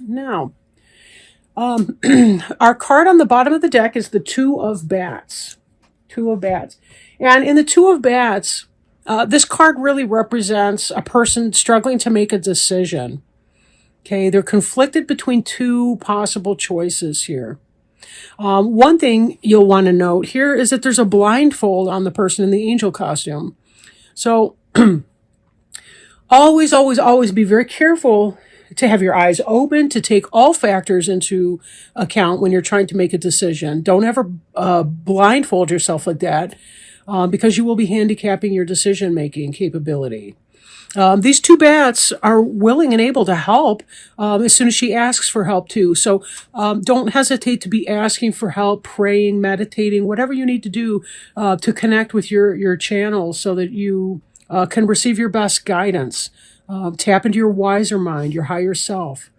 Now, our card on the bottom of the deck is the Two of Bats. Two of Bats. And in the Two of Bats, this card really represents a person struggling to make a decision. Okay, they're conflicted between two possible choices here. One thing you'll want to note here is that there's a blindfold on the person in the angel costume. So always be very careful to have your eyes open, to take all factors into account when you're trying to make a decision. Don't ever blindfold yourself like that because you will be handicapping your decision-making capability. These two bats are willing and able to help as soon as she asks for help too. So don't hesitate to be asking for help, praying, meditating, whatever you need to do to connect with your channel so that you can receive your best guidance. Tap into your wiser mind, your higher self,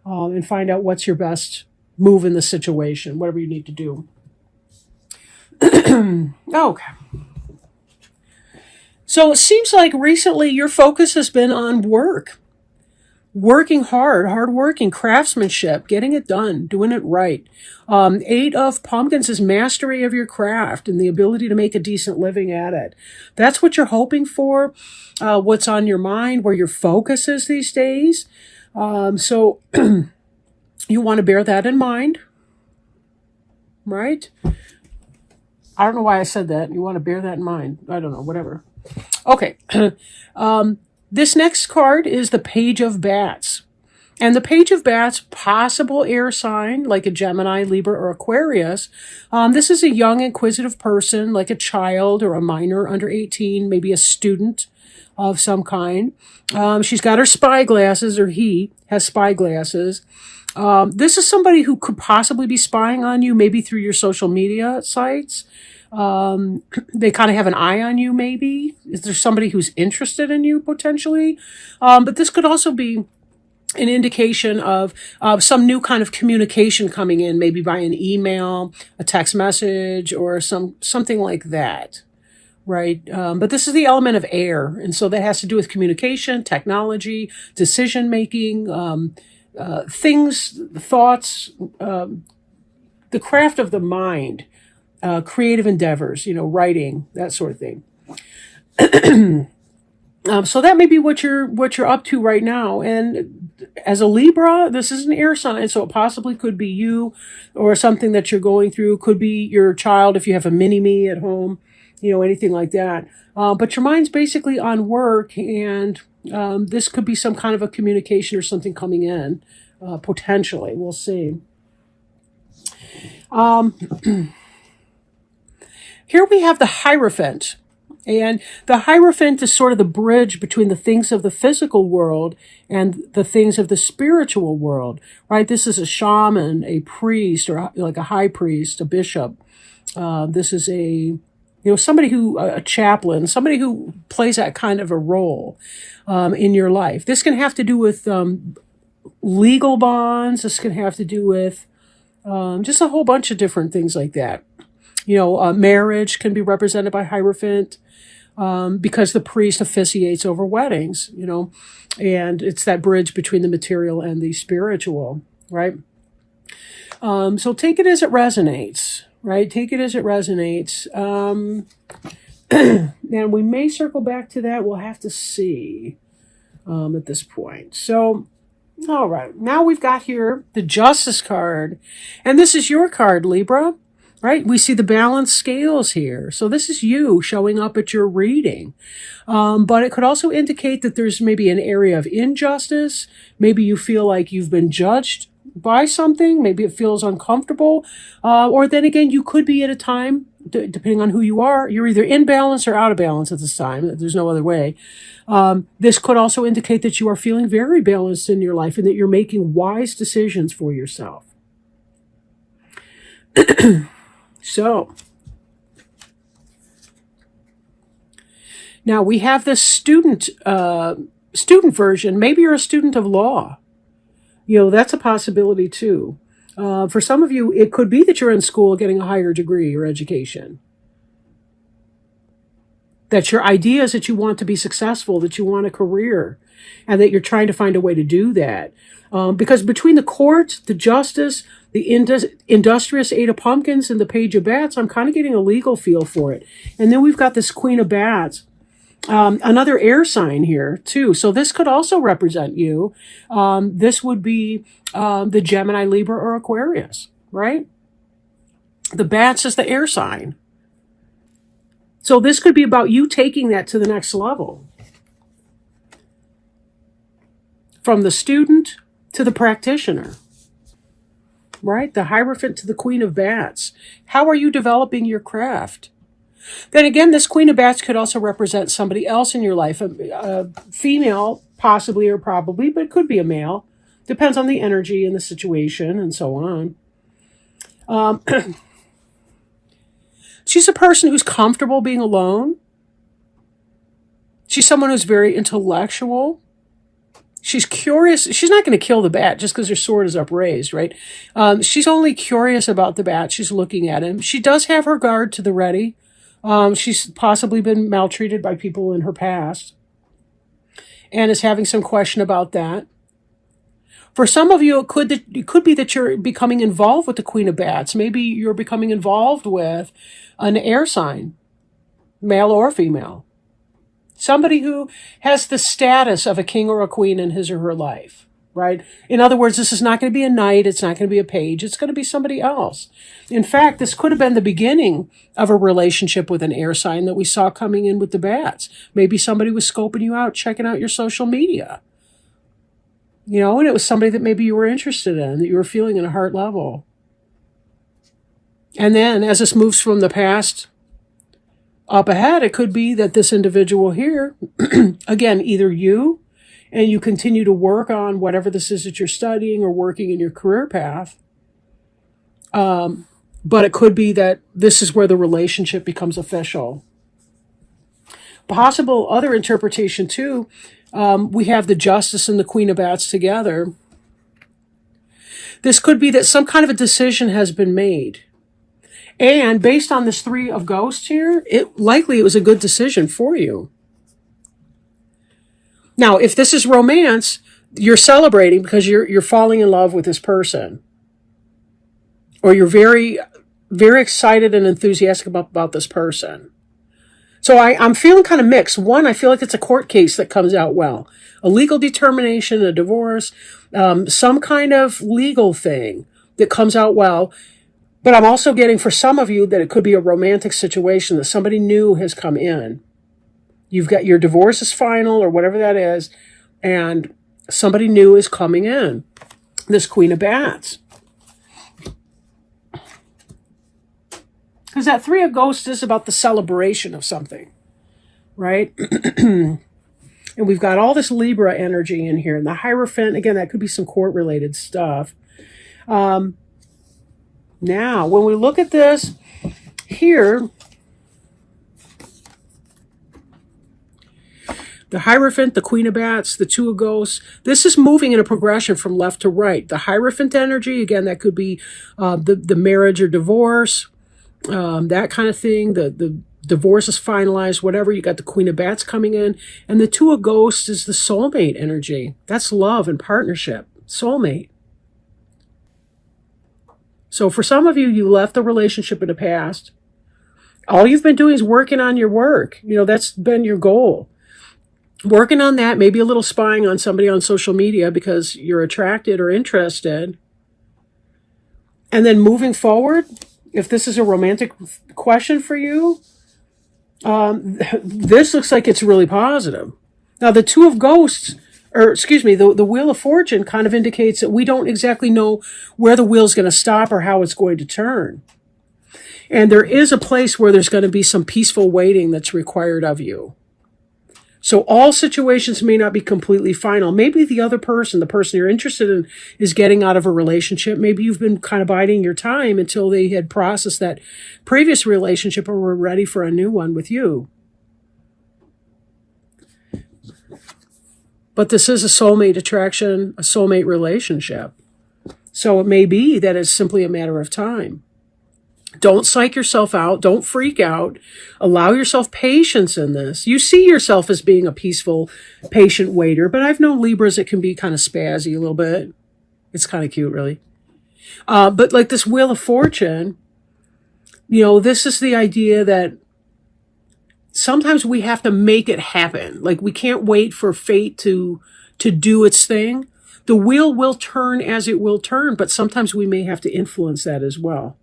and find out what's your best move in the situation, whatever you need to do. Okay. So it seems like recently your focus has been on work. Working hard working, craftsmanship, getting it done, doing it right. Eight of Pumpkins is mastery of your craft and the ability to make a decent living at it. That's what you're hoping for, what's on your mind, where your focus is these days. So you want to bear that in mind, right? I don't know why I said that. You want to bear that in mind. I don't know, whatever. Okay. This next card is the Page of Bats. And the Page of Bats, possible air sign, like a Gemini, Libra, or Aquarius. This is a young, inquisitive person, like a child or a minor under 18, maybe a student of some kind. She's got her spy glasses, or he has spy glasses. This is somebody who could possibly be spying on you, maybe through your social media sites. They kind of have an eye on you, maybe. Is there somebody who's interested in you, potentially? But this could also be an indication of some new kind of communication coming in, maybe by an email, a text message, or something like that, right? But this is the element of air, and so that has to do with communication, technology, decision-making, things, thoughts, the craft of the mind, creative endeavors, writing, that sort of thing. So that may be what you're up to right now. And as a Libra, this is an air sign, so it possibly could be you or something that you're going through. Could be your child if you have a mini-me at home, anything like that. But your mind's basically on work, and this could be some kind of a communication or something coming in, potentially. We'll see. Here we have the Hierophant. And the Hierophant is sort of the bridge between the things of the physical world and the things of the spiritual world, right? This is a shaman, a priest, or like a high priest, a bishop. This is somebody a chaplain, somebody who plays that kind of a role in your life. This can have to do with legal bonds. This can have to do with just a whole bunch of different things like that. Marriage can be represented by Hierophant because the priest officiates over weddings, and it's that bridge between the material and the spiritual, right? So take it as it resonates, right? Take it as it resonates. And we may circle back to that. We'll have to see at this point. So, all right. Now we've got here the Justice card. And this is your card, Libra. Right? We see the balanced scales here. So this is you showing up at your reading. But it could also indicate that there's maybe an area of injustice. Maybe you feel like you've been judged by something. Maybe it feels uncomfortable. Or then again, you could be at a time, depending on who you are, you're either in balance or out of balance at this time. There's no other way. This could also indicate that you are feeling very balanced in your life and that you're making wise decisions for yourself. So, now we have the student version. Maybe you're a student of law. That's a possibility too. For some of you, it could be that you're in school getting a higher degree or education. that your idea is that you want to be successful, that you want a career, and that you're trying to find a way to do that. Because between the court, the justice, the industrious Eight of Pumpkins, and the Page of Bats, I'm kind of getting a legal feel for it. And then we've got this Queen of Bats, another air sign here too. So this could also represent you. This would be the Gemini, Libra, or Aquarius, right? The Bats is the air sign. So this could be about you taking that to the next level. From the student to the practitioner, right? The Hierophant to the Queen of Bats. How are you developing your craft? Then again, this Queen of Bats could also represent somebody else in your life, a female, possibly or probably, but it could be a male. Depends on the energy and the situation and so on. She's a person who's comfortable being alone. She's someone who's very intellectual. She's curious. She's not going to kill the bat just because her sword is upraised, right? She's only curious about the bat. She's looking at him. She does have her guard to the ready. She's possibly been maltreated by people in her past and is having some question about that. For some of you, it could be that you're becoming involved with the Queen of Bats. Maybe you're becoming involved with an air sign, male or female. Somebody who has the status of a king or a queen in his or her life, right? In other words, this is not going to be a knight. It's not going to be a page. It's going to be somebody else. In fact, this could have been the beginning of a relationship with an air sign that we saw coming in with the bats. Maybe somebody was scoping you out, checking out your social media. You know, and it was somebody that maybe you were interested in, that you were feeling at a heart level. And then as this moves from the past up ahead, it could be that this individual here, again, either you and you continue to work on whatever this is that you're studying or working in your career path. But it could be that this is where the relationship becomes official. Possible other interpretation too, we have the Justice and the Queen of Bats together. This could be that some kind of a decision has been made. And based on this Three of Ghosts here, it was a good decision for you. Now, if this is romance, you're celebrating because you're falling in love with this person. Or you're very, very excited and enthusiastic about this person. So I'm feeling kind of mixed. One, I feel like it's a court case that comes out well. A legal determination, a divorce, some kind of legal thing that comes out well. But I'm also getting for some of you that it could be a romantic situation that somebody new has come in. You've got your divorce is final or whatever that is, and somebody new is coming in. This Queen of Bats. Because that Three of Ghosts is about the celebration of something, right? And we've got all this Libra energy in here. And the Hierophant, again, that could be some court-related stuff. Now, when we look at this here, the Hierophant, the Queen of Bats, the Two of Ghosts, this is moving in a progression from left to right. The Hierophant energy, again, that could be the marriage or divorce, that kind of thing. The divorce is finalized, whatever. You got the Queen of Bats coming in. And the Two of Ghosts is the soulmate energy. That's love and partnership. Soulmate. So for some of you, you left the relationship in the past. All you've been doing is working on your work. You know, that's been your goal. Working on that, maybe a little spying on somebody on social media because you're attracted or interested. And then moving forward, if this is a romantic question for you, this looks like it's really positive. Now, the Two of Ghosts, the Wheel of Fortune kind of indicates that we don't exactly know where the wheel's going to stop or how it's going to turn. And there is a place where there's going to be some peaceful waiting that's required of you. So all situations may not be completely final. Maybe the other person, the person you're interested in, is getting out of a relationship. Maybe you've been kind of biding your time until they had processed that previous relationship or were ready for a new one with you. But this is a soulmate attraction, a soulmate relationship. So it may be that it's simply a matter of time. Don't psych yourself out. Don't freak out. Allow yourself patience in this. You see yourself as being a peaceful, patient waiter, but I've known Libras that can be kind of spazzy a little bit. It's kind of cute, really. But like this Wheel of Fortune, this is the idea that sometimes we have to make it happen. Like we can't wait for fate to do its thing. The wheel will turn as it will turn, but sometimes we may have to influence that as well.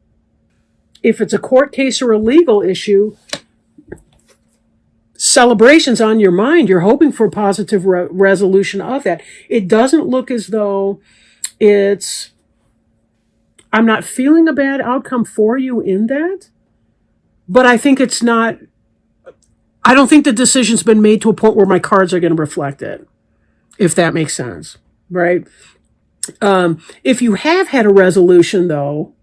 If it's a court case or a legal issue, celebration's on your mind. You're hoping for a positive resolution of that. It doesn't look as though I'm not feeling a bad outcome for you in that, but I think I don't think the decision's been made to a point where my cards are going to reflect it, if that makes sense, right? If you have had a resolution, though,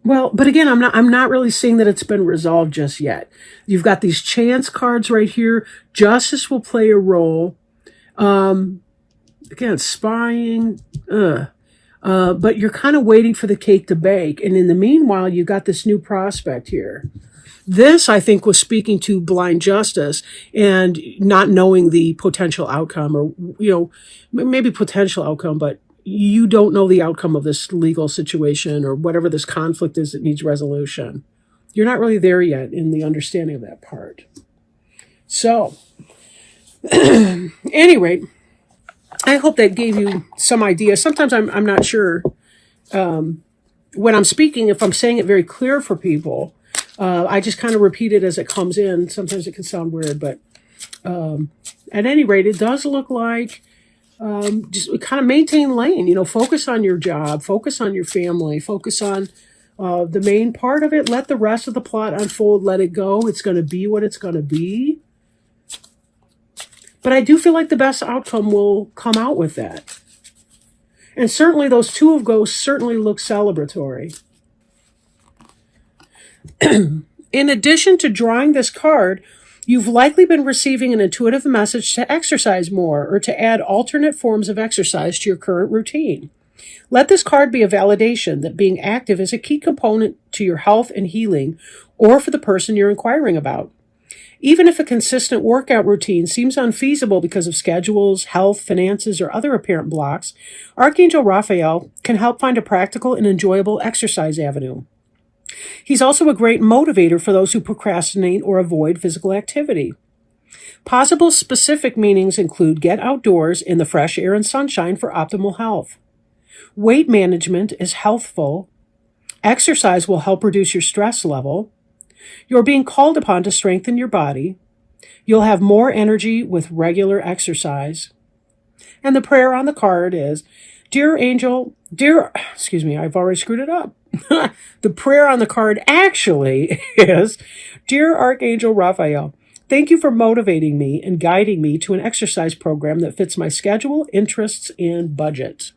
well, but again, I'm not really seeing that it's been resolved just yet. You've got these chance cards right here. Justice will play a role. Again, spying, but you're kind of waiting for the cake to bake. And in the meanwhile, you got this new prospect here. This, I think, was speaking to blind justice and not knowing the potential outcome, or, maybe potential outcome, but you don't know the outcome of this legal situation or whatever this conflict is that needs resolution. You're not really there yet in the understanding of that part. So, anyway, I hope that gave you some idea. Sometimes I'm not sure when I'm speaking, if I'm saying it very clear for people. I just kind of repeat it as it comes in. Sometimes it can sound weird, but at any rate, it does look like just kind of maintain lane. Focus on your job, focus on your family, focus on the main part of it. Let the rest of the plot unfold. Let it go. It's going to be what it's going to be. But I do feel like the best outcome will come out with that. And certainly those Two of Ghosts certainly look celebratory. In addition to drawing this card, you've likely been receiving an intuitive message to exercise more or to add alternate forms of exercise to your current routine. Let this card be a validation that being active is a key component to your health and healing, or for the person you're inquiring about. Even if a consistent workout routine seems unfeasible because of schedules, health, finances, or other apparent blocks, Archangel Raphael can help find a practical and enjoyable exercise avenue. He's also a great motivator for those who procrastinate or avoid physical activity. Possible specific meanings include get outdoors in the fresh air and sunshine for optimal health. Weight management is healthful. Exercise will help reduce your stress level. You're being called upon to strengthen your body. You'll have more energy with regular exercise. And the prayer on the card is, I've already screwed it up. The prayer on the card actually is, Dear Archangel Raphael, thank you for motivating me and guiding me to an exercise program that fits my schedule, interests, and budget.